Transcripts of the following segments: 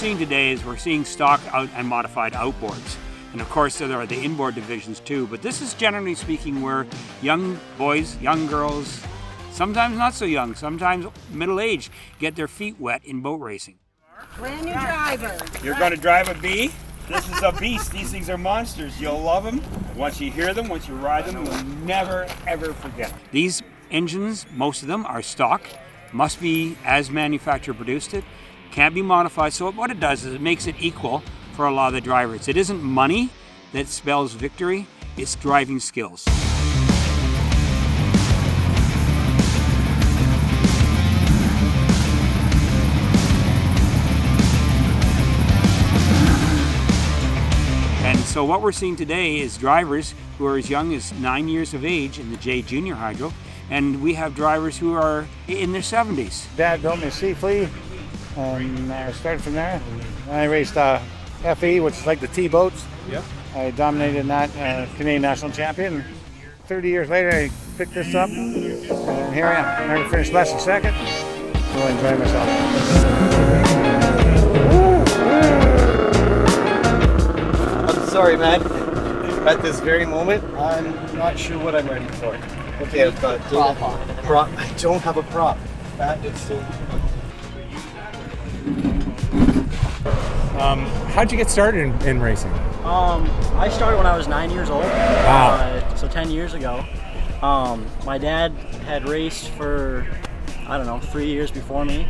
seeing today is we're seeing stock out and modified outboards. And of course there are the inboard divisions too, but this is generally speaking where young boys, young girls, sometimes not so young, sometimes middle-aged, get their feet wet in boat racing. Brand new driver. You're going to drive a B? This is a beast. These things are monsters. You'll love them. Once you hear them, once you ride them, you'll never, ever forget. These engines, most of them, are stock. Must be as manufacturer produced it. Can't be modified. So what it does is it makes it equal for a lot of the drivers. It isn't money that spells victory. It's driving skills. And so what we're seeing today is drivers who are as young as 9 years of age in the J Junior Hydro, and we have drivers who are in their 70s. Dad built me a C-Flea, and I started from there. And I raced FE, which is like the T-boats. Yeah. I dominated in that, Canadian national champion. 30 years later, I picked this up, and here I am. I never finished less than second. Really enjoying myself. Sorry, man. At this very moment, I'm not sure what I'm ready for. Okay, I've got prop. I don't have a prop. That is so. How'd you get started in racing? I started when I was 9 years old. Wow. So 10 years ago. My dad had raced for, I don't know, 3 years before me.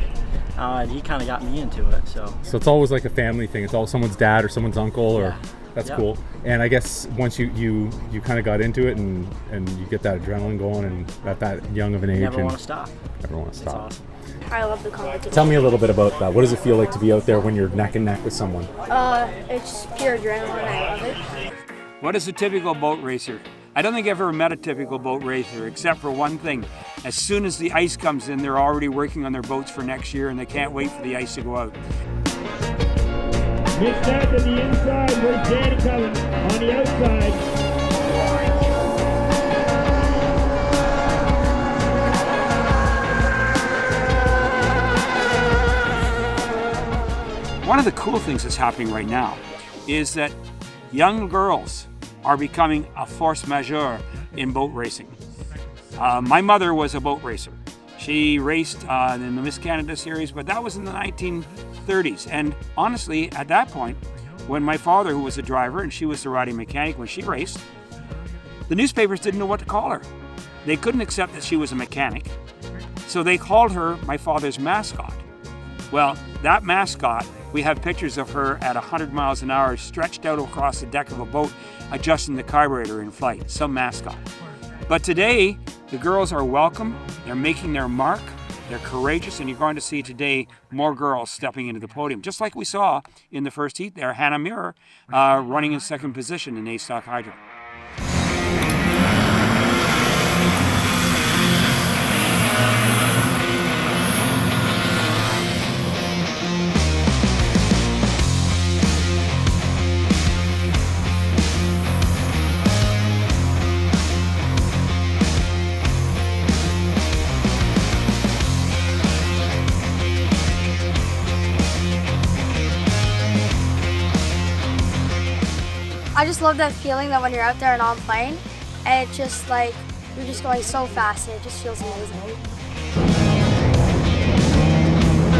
He kind of got me into it. So it's always like a family thing. It's always someone's dad or someone's uncle, or yeah. That's Yep. cool. And I guess once you kind of got into it and you get that adrenaline going, and at that young of an age, never want to stop. Never want to stop. It's awesome. I love the competition. Tell me a little bit about that. What does it feel like to be out there when you're neck and neck with someone? It's pure adrenaline. I love it. What is a typical boat racer? I don't think I've ever met a typical boat racer, except for one thing. As soon as the ice comes in, they're already working on their boats for next year, and they can't wait for the ice to go out. Mixed out to the inside, where's Danny coming? On the outside. One of the cool things that's happening right now is that young girls are becoming a force majeure in boat racing. My mother was a boat racer. She raced in the Miss Canada series, but that was in the 1930s. And honestly, at that point, when my father, who was a driver, and she was the riding mechanic when she raced, the newspapers didn't know what to call her. They couldn't accept that she was a mechanic, so they called her my father's mascot. Well, that mascot, we have pictures of her at 100 miles an hour stretched out across the deck of a boat, adjusting the carburetor in flight, some mascot. But today, the girls are welcome, they're making their mark, they're courageous, and you're going to see today more girls stepping into the podium. Just like we saw in the first heat there, Hannah Muir running in second position in A-Stock Hydro. I just love that feeling that when you're out there and on plane, and it's just like you're just going so fast, and it just feels amazing.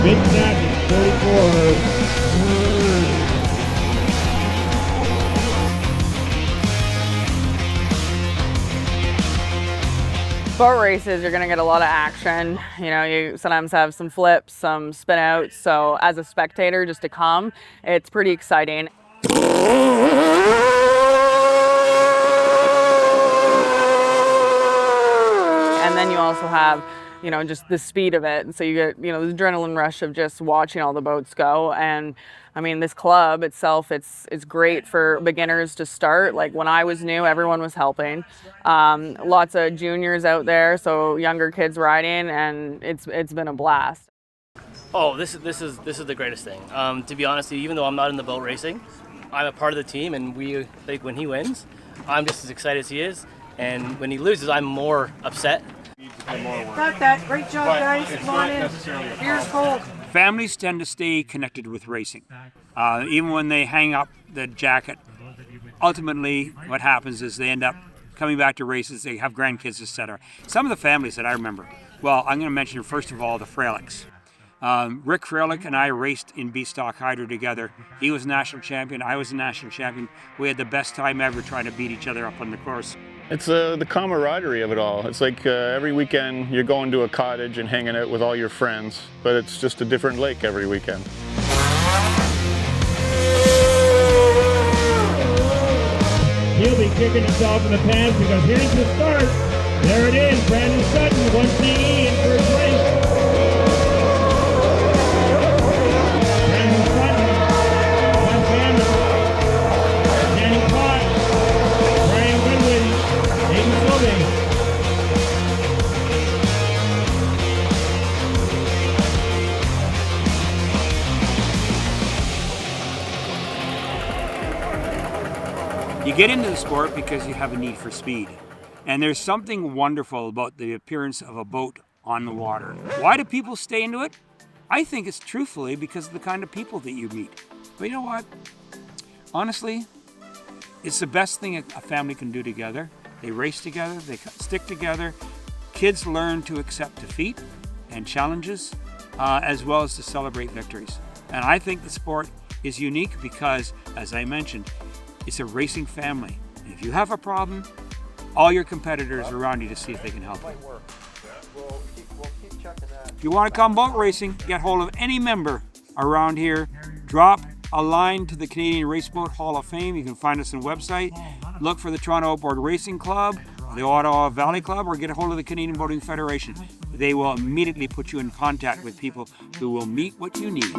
Big snap, 34. Boat races, you're going to get a lot of action. You know, you sometimes have some flips, some spin outs. So as a spectator, just to come, it's pretty exciting. And then you also have, you know, just the speed of it. And so you get, you know, the adrenaline rush of just watching all the boats go. And I mean, this club itself, it's great for beginners to start. Like when I was new, everyone was helping. Lots of juniors out there, so younger kids riding, and it's been a blast. Oh, this is the greatest thing. To be honest, even though I'm not in the boat racing, I'm a part of the team, and when he wins, I'm just as excited as he is. And when he loses, I'm more upset. Got that. Great job, guys. Come on in. Beer's cold. Families tend to stay connected with racing. Even when they hang up the jacket, ultimately what happens is they end up coming back to races, they have grandkids, etc. Some of the families that I remember, well, I'm going to mention first of all the Freilicks. Rick Freilich and I raced in B-Stock Hydro together. He was national champion, I was a national champion. We had the best time ever trying to beat each other up on the course. It's the camaraderie of it all. It's like every weekend you're going to a cottage and hanging out with all your friends, but it's just a different lake every weekend. He'll be kicking himself in the pants because here's the start. There it is, Brandon Sutton, 1CE in first place. Brandon Sutton, Wes Hammond, Danny Pott, Brian Goodwin, Aiden Silvey. You get into the sport because you have a need for speed. And there's something wonderful about the appearance of a boat on the water. Why do people stay into it? I think it's truthfully because of the kind of people that you meet. But you know what? Honestly, it's the best thing a family can do together. They race together, they stick together. Kids learn to accept defeat and challenges, as well as to celebrate victories. And I think the sport is unique because, as I mentioned, it's a racing family. And if you have a problem, all your competitors are around you to see if they can help you. If you want to come boat racing, get hold of any member around here. Drop a line to the Canadian Raceboat Hall of Fame. You can find us on the website. Look for the Toronto Outboard Racing Club, the Ottawa Valley Club, or get a hold of the Canadian Boating Federation. They will immediately put you in contact with people who will meet what you need.